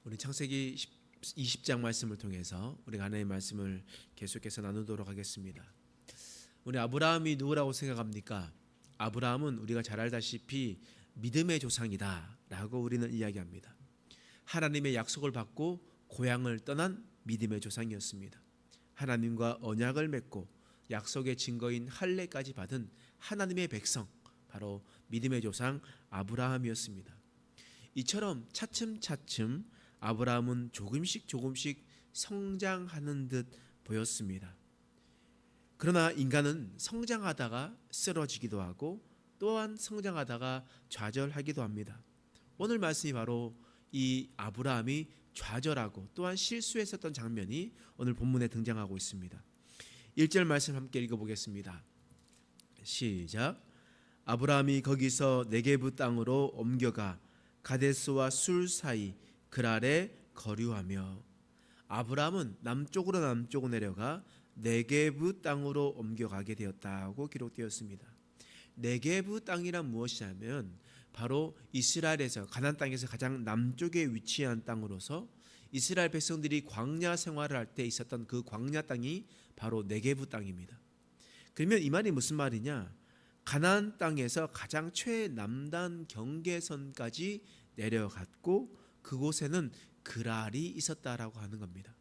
우리 창세기 20장 말씀을 통해서 우리가 하나님의 말씀을 계속해서 나누도록 하겠습니다. 우리 아브라함이 누구라고 생각합니까? 아브라함은 우리가 잘 알다시피 믿음의 조상이다 라고 우리는 이야기합니다. 하나님의 약속을 받고 고향을 떠난 믿음의 조상이었습니다. 하나님과 언약을 맺고 약속의 증거인 할례까지 받은 하나님의 백성, 바로 믿음의 조상 아브라함이었습니다. 이처럼 차츰차츰 아브라함은 조금씩 성장하는 듯 보였습니다. 그러나 인간은 성장하다가 쓰러지기도 하고 또한 성장하다가 좌절하기도 합니다. 오늘 말씀이 바로 이 아브라함이 좌절하고 또한 실수했었던 장면이 오늘 본문에 등장하고 있습니다. 1절 말씀 함께 읽어보겠습니다. 시작. 아브라함이 거기서 네게브 땅으로 옮겨가 가데스와 술 사이 그랄에 거류하며. 아브라함은 남쪽으로 내려가 네게브 땅으로 옮겨가게 되었다고 기록되었습니다. 네게브 땅이란 무엇이냐면 바로 이스라엘에서 가나안 땅에서 가장 남쪽에 위치한 땅으로서 이스라엘 백성들이 광야 생활을 할 때 있었던 그 광야 땅이 바로 네게브 땅입니다. 그러면 이 말이 무슨 말이냐? 가나안 땅에서 가장 최남단 경계선까지 내려갔고 그곳에는 그랄이 있었다라고 하는 겁니다.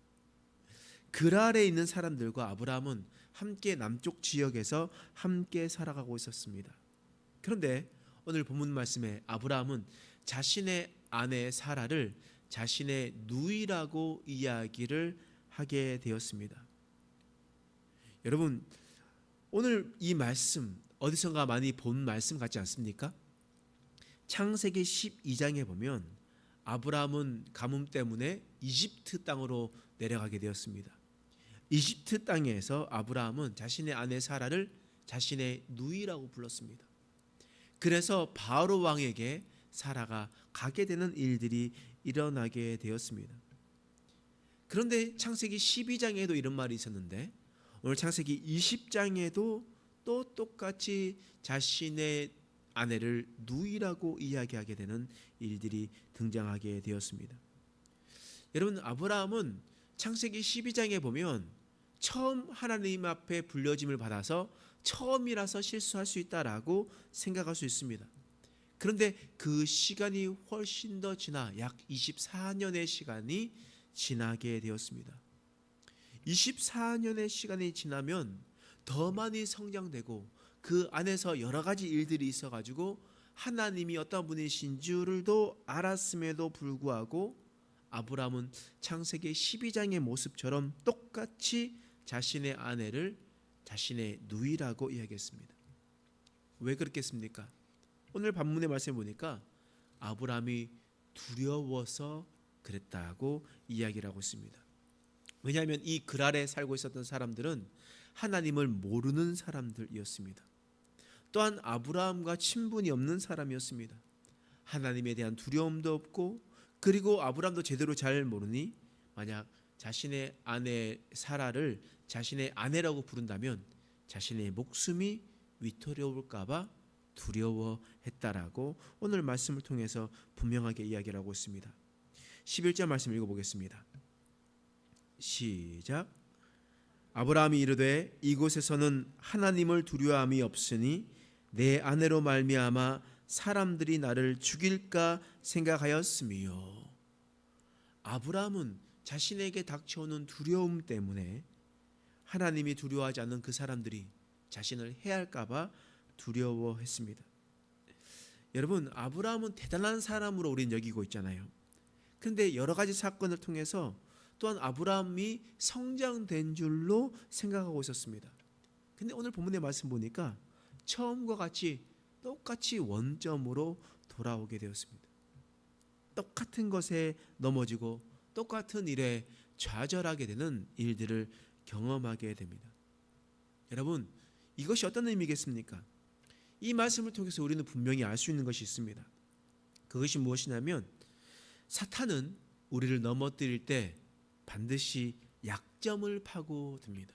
그랄에 있는 사람들과 아브라함은 함께 남쪽 지역에서 함께 살아가고 있었습니다. 그런데 오늘 본문 말씀에 아브라함은 자신의 아내 사라를 자신의 누이라고 이야기를 하게 되었습니다. 여러분, 오늘 이 말씀 어디선가 많이 본 말씀 같지 않습니까? 창세기 12장에 보면 아브라함은 가뭄 때문에 이집트 땅으로 내려가게 되었습니다. 이집트 땅에서 아브라함은 자신의 아내 사라를 자신의 누이라고 불렀습니다. 그래서 바로 왕에게 사라가 가게 되는 일들이 일어나게 되었습니다. 그런데 창세기 12장에도 이런 말이 있었는데 오늘 창세기 20장에도 또 똑같이 자신의 아내를 누이라고 이야기하게 되는 일들이 등장하게 되었습니다. 여러분, 아브라함은 창세기 12장에 보면 처음 하나님 앞에 불려짐을 받아서 처음이라서 실수할 수 있다라고 생각할 수 있습니다. 그런데 그 시간이 훨씬 더 지나 약 24년의 시간이 지나게 되었습니다. 24년의 시간이 지나면 더 많이 성장되고 그 안에서 여러 가지 일들이 있어가지고 하나님이 어떤 분이신 줄도 알았음에도 불구하고 아브라함은 창세기 12장의 모습처럼 똑같이 자신의 아내를 자신의 누이라고 이야기했습니다. 왜 그렇겠습니까? 오늘 본문의 말씀을 보니까 아브라함이 두려워서 그랬다고 이야기를 하고 있습니다. 왜냐하면 이 그랄에 살고 있었던 사람들은 하나님을 모르는 사람들이었습니다. 또한 아브라함과 친분이 없는 사람이었습니다. 하나님에 대한 두려움도 없고 그리고 아브라함도 제대로 잘 모르니 만약 자신의 아내 사라를 자신의 아내라고 부른다면 자신의 목숨이 위태로울까 봐 두려워했다라고 오늘 말씀을 통해서 분명하게 이야기를 하고 있습니다. 11절 말씀 읽어보겠습니다. 시작. 아브라함이 이르되 이곳에서는 하나님을 두려워함이 없으니 내 아내로 말미암아 사람들이 나를 죽일까 생각하였으며. 아브라함은 자신에게 닥쳐오는 두려움 때문에 하나님이 두려워하지 않는 그 사람들이 자신을 해할까 봐 두려워했습니다. 여러분, 아브라함은 대단한 사람으로 우리는 여기고 있잖아요. 그런데 여러 가지 사건을 통해서 또한 아브라함이 성장된 줄로 생각하고 있었습니다. 근데 오늘 본문의 말씀 보니까 처음과 같이 똑같이 원점으로 돌아오게 되었습니다. 똑같은 것에 넘어지고 똑같은 일에 좌절하게 되는 일들을 경험하게 됩니다. 여러분, 이것이 어떤 의미겠습니까? 이 말씀을 통해서 우리는 분명히 알 수 있는 것이 있습니다. 그것이 무엇이냐면 사탄은 우리를 넘어뜨릴 때 반드시 약점을 파고듭니다.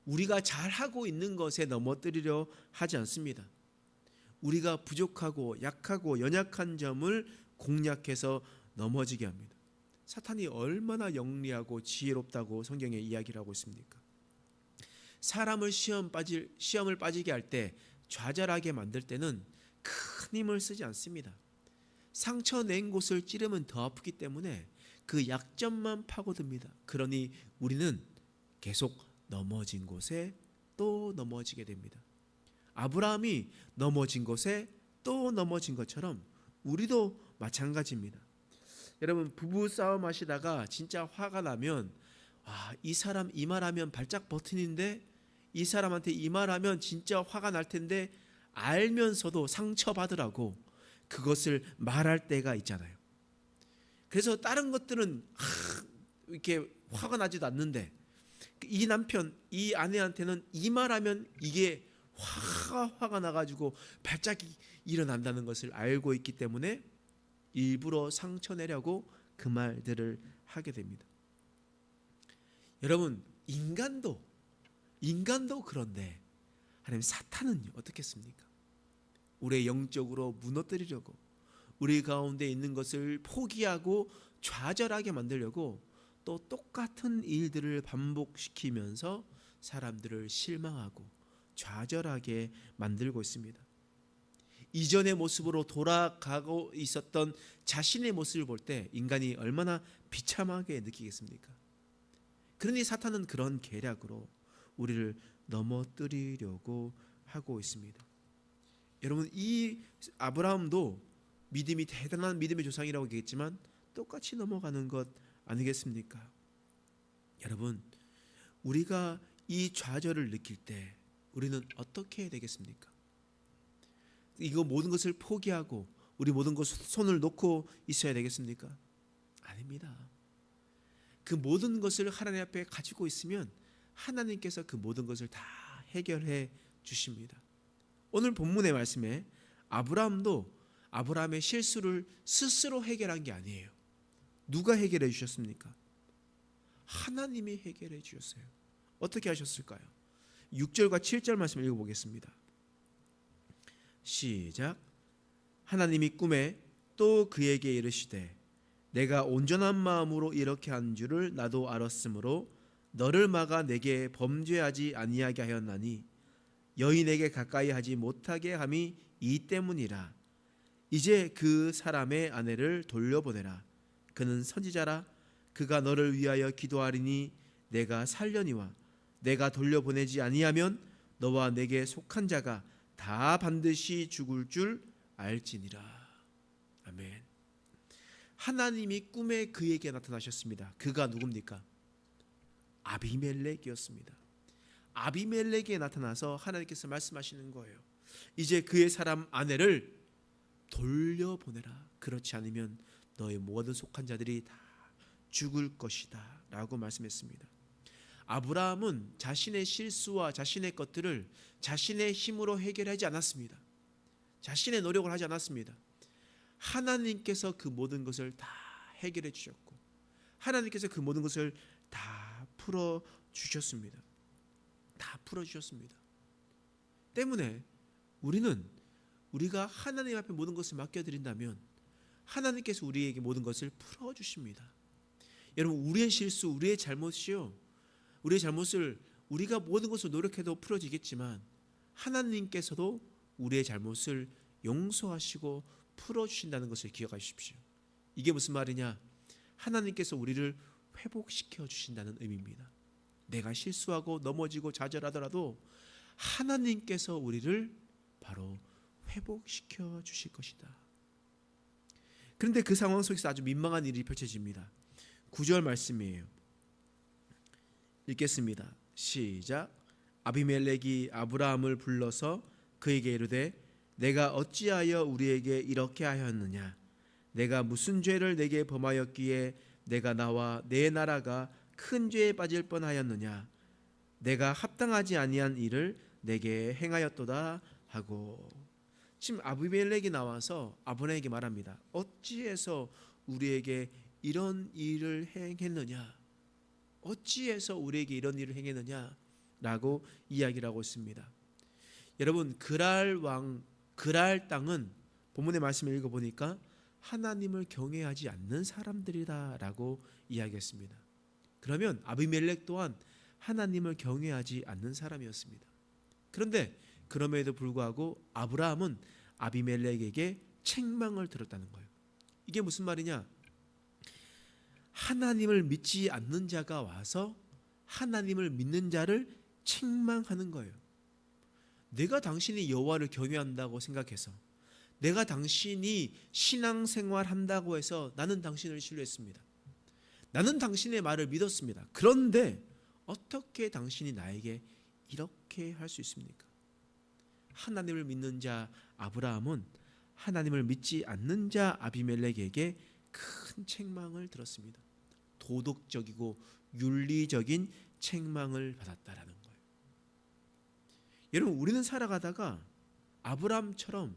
우리가 잘하고 있는 것에 넘어뜨리려 하지 않습니다. 우리가 부족하고 약하고 연약한 점을 공략해서 넘어지게 합니다. 사탄이 얼마나 영리하고 지혜롭다고 성경에 이야기를 하고 있습니까? 사람을 시험을 빠지게 할 때, 좌절하게 만들 때는 큰 힘을 쓰지 않습니다. 상처 낸 곳을 찌르면 더 아프기 때문에 그 약점만 파고듭니다. 그러니 우리는 계속 넘어진 곳에 또 넘어지게 됩니다. 아브라함이 넘어진 곳에 또 넘어진 것처럼 우리도 마찬가지입니다. 여러분, 부부 싸움 하시다가 진짜 화가 나면 이 사람 이 말하면 발작 버튼인데, 이 사람한테 이 말하면 진짜 화가 날 텐데 알면서도 상처받으라고 그것을 말할 때가 있잖아요. 그래서 다른 것들은 이렇게 화가 나지도 않는데 이 남편, 이 아내한테는 이 말하면 이게 화가 나가지고 발작이 일어난다는 것을 알고 있기 때문에 일부러 상처 내려고 그 말들을 하게 됩니다. 여러분, 인간도 그런데 하나님, 사탄은요 어떻겠습니까? 우리의 영적으로 무너뜨리려고, 우리 가운데 있는 것을 포기하고 좌절하게 만들려고 또 똑같은 일들을 반복시키면서 사람들을 실망하고 좌절하게 만들고 있습니다. 이전의 모습으로 돌아가고 있었던 자신의 모습을 볼 때 인간이 얼마나 비참하게 느끼겠습니까? 그러니 사탄은 그런 계략으로 우리를 넘어뜨리려고 하고 있습니다. 여러분, 이 아브라함도 믿음이 대단한 믿음의 조상이라고 얘기했지만 똑같이 넘어가는 것 아니겠습니까? 여러분, 우리가 이 좌절을 느낄 때 우리는 어떻게 해야 되겠습니까? 이거 모든 것을 포기하고 우리 모든 것 손을 놓고 있어야 되겠습니까? 아닙니다. 그 모든 것을 하나님 앞에 가지고 있으면 하나님께서 그 모든 것을 다 해결해 주십니다. 오늘 본문의 말씀에 아브라함도 아브라함의 실수를 스스로 해결한 게 아니에요. 누가 해결해 주셨습니까? 하나님이 해결해 주셨어요. 어떻게 하셨을까요? 6절과 7절 말씀 읽어보겠습니다. 시작. 하나님이 꿈에 또 그에게 이르시되 내가 온전한 마음으로 이렇게 한 줄을 나도 알았으므로 너를 막아 내게 범죄하지 아니하게 하였나니 여인에게 가까이 하지 못하게 함이 이 때문이라. 이제 그 사람의 아내를 돌려보내라. 그는 선지자라. 그가 너를 위하여 기도하리니 내가 살려니와 내가 돌려보내지 아니하면 너와 내게 속한 자가 다 반드시 죽을 줄 알지니라. 아멘. 하나님이 꿈에 그에게 나타나셨습니다. 그가 누굽니까? 아비멜렉이었습니다. 아비멜렉에 나타나서 하나님께서 말씀하시는 거예요. 이제 그의 사람 아내를 돌려보내라. 그렇지 않으면 너의 모든 속한 자들이 다 죽을 것이다 라고 말씀했습니다. 아브라함은 자신의 실수와 자신의 것들을 자신의 힘으로 해결하지 않았습니다. 자신의 노력을 하지 않았습니다. 하나님께서 그 모든 것을 다 해결해 주셨고 하나님께서 그 모든 것을 다 풀어주셨습니다. 다 풀어주셨습니다. 때문에 우리가 하나님 앞에 모든 것을 맡겨드린다면 하나님께서 우리에게 모든 것을 풀어주십니다. 여러분, 우리의 실수, 우리의 잘못이요, 우리의 잘못을 우리가 모든 것을 노력해도 풀어지겠지만 하나님께서도 우리의 잘못을 용서하시고 풀어주신다는 것을 기억하십시오. 이게 무슨 말이냐? 하나님께서 우리를 회복시켜 주신다는 의미입니다. 내가 실수하고 넘어지고 좌절하더라도 하나님께서 우리를 바로 회복시켜 주실 것이다. 그런데 그 상황 속에서 아주 민망한 일이 펼쳐집니다. 9절 말씀이에요. 읽겠습니다. 시작. 아비멜렉이 아브라함을 불러서 그에게 이르되 내가 어찌하여 우리에게 이렇게 하였느냐? 내가 무슨 죄를 내게 범하였기에 내가 나와 내 나라가 큰 죄에 빠질 뻔하였느냐? 내가 합당하지 아니한 일을 내게 행하였도다 하고. 지금 아비멜렉이 나와서 아브라함에게 말합니다. 어찌해서 우리에게 이런 일을 행했느냐? 어찌해서 우리에게 이런 일을 행했느냐? 라고 이야기를 하고 있습니다. 여러분, 그랄 땅은 본문의 말씀을 읽어보니까 하나님을 경외하지 않는 사람들이다라고 이야기했습니다. 그러면 아비멜렉 또한 하나님을 경외하지 않는 사람이었습니다. 그런데 그럼에도 불구하고 아브라함은 아비멜렉에게 책망을 들었다는 거예요. 이게 무슨 말이냐? 하나님을 믿지 않는 자가 와서 하나님을 믿는 자를 책망하는 거예요. 내가 당신이 여호와를 경외한다고 생각해서, 내가 당신이 신앙생활 한다고 해서 나는 당신을 신뢰했습니다. 나는 당신의 말을 믿었습니다. 그런데 어떻게 당신이 나에게 이렇게 할 수 있습니까? 하나님을 믿는 자 아브라함은 하나님을 믿지 않는 자 아비멜렉에게 큰 책망을 들었습니다. 도덕적이고 윤리적인 책망을 받았다라는 거예요. 여러분, 우리는 살아가다가 아브라함처럼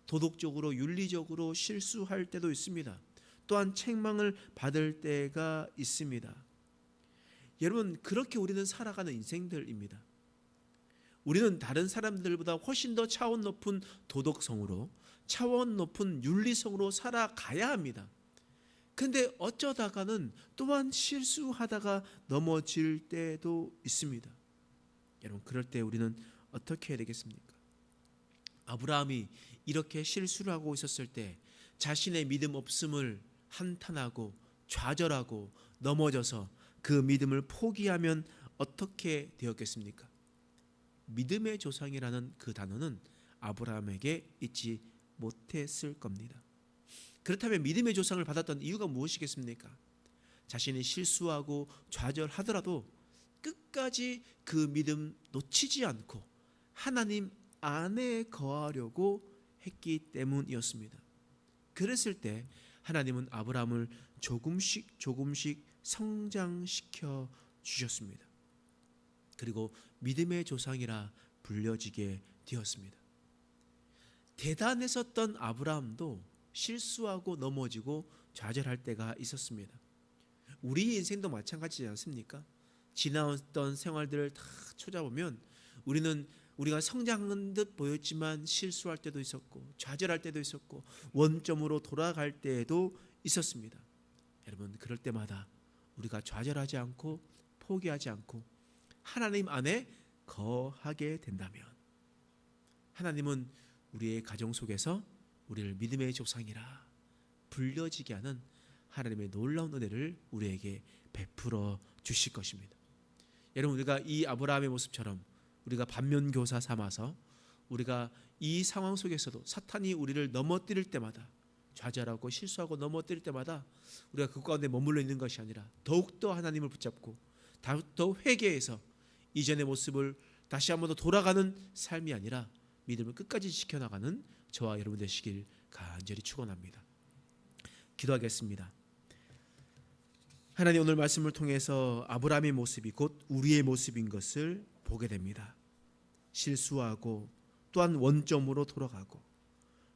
도덕적으로 윤리적으로 실수할 때도 있습니다. 또한 책망을 받을 때가 있습니다. 여러분, 그렇게 우리는 살아가는 인생들입니다. 우리는 다른 사람들보다 훨씬 더 차원 높은 도덕성으로, 차원 높은 윤리성으로 살아가야 합니다. 근데 어쩌다가는 또한 실수하다가 넘어질 때도 있습니다. 여러분, 그럴 때 우리는 어떻게 해야 되겠습니까? 아브라함이 이렇게 실수를 하고 있었을 때 자신의 믿음 없음을 한탄하고 좌절하고 넘어져서 그 믿음을 포기하면 어떻게 되었겠습니까? 믿음의 조상이라는 그 단어는 아브라함에게 있지 못했을 겁니다. 그렇다면 믿음의 조상을 받았던 이유가 무엇이겠습니까? 자신이 실수하고 좌절하더라도 끝까지 그 믿음 놓치지 않고 하나님 안에 거하려고 했기 때문이었습니다. 그랬을 때 하나님은 아브라함을 조금씩 성장시켜 주셨습니다. 그리고 믿음의 조상이라 불려지게 되었습니다. 대단했었던 아브라함도 실수하고 넘어지고 좌절할 때가 있었습니다. 우리 인생도 마찬가지지 않습니까? 지나왔던 생활들을 다 찾아보면 우리가 성장하는 듯 보였지만 실수할 때도 있었고 좌절할 때도 있었고 원점으로 돌아갈 때도 있었습니다. 여러분, 그럴 때마다 우리가 좌절하지 않고 포기하지 않고 하나님 안에 거하게 된다면 하나님은 우리의 가정 속에서 우리를 믿음의 조상이라 불려지게 하는 하나님의 놀라운 은혜를 우리에게 베풀어 주실 것입니다. 여러분, 우리가 이 아브라함의 모습처럼 우리가 반면교사 삼아서 우리가 이 상황 속에서도 사탄이 우리를 넘어뜨릴 때마다 좌절하고 실수하고 넘어뜨릴 때마다 우리가 그 가운데 머물러 있는 것이 아니라 더욱더 하나님을 붙잡고 더욱 회개해서 이전의 모습을 다시 한번 더 돌아가는 삶이 아니라 믿음을 끝까지 지켜나가는 저와 여러분 되시길 간절히 축원합니다. 기도하겠습니다. 하나님, 오늘 말씀을 통해서 아브라함의 모습이 곧 우리의 모습인 것을 보게 됩니다. 실수하고 또한 원점으로 돌아가고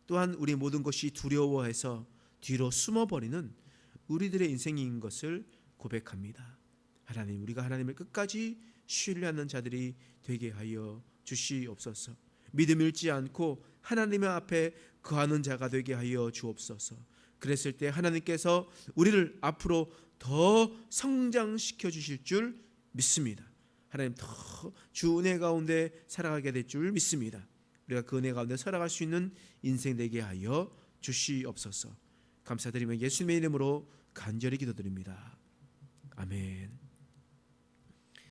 또한 우리 모든 것이 두려워해서 뒤로 숨어버리는 우리들의 인생인 것을 고백합니다. 하나님, 우리가 하나님을 끝까지 신뢰하는 자들이 되게 하여 주시옵소서. 믿음 잃지 않고 하나님의 앞에 거하는 자가 되게 하여 주옵소서. 그랬을 때 하나님께서 우리를 앞으로 더 성장시켜 주실 줄 믿습니다. 하나님, 더 주 은혜 가운데 살아가게 될 줄 믿습니다. 우리가 그 은혜 가운데 살아갈 수 있는 인생 되게 하여 주시옵소서. 감사드리며 예수님의 이름으로 간절히 기도드립니다. 아멘.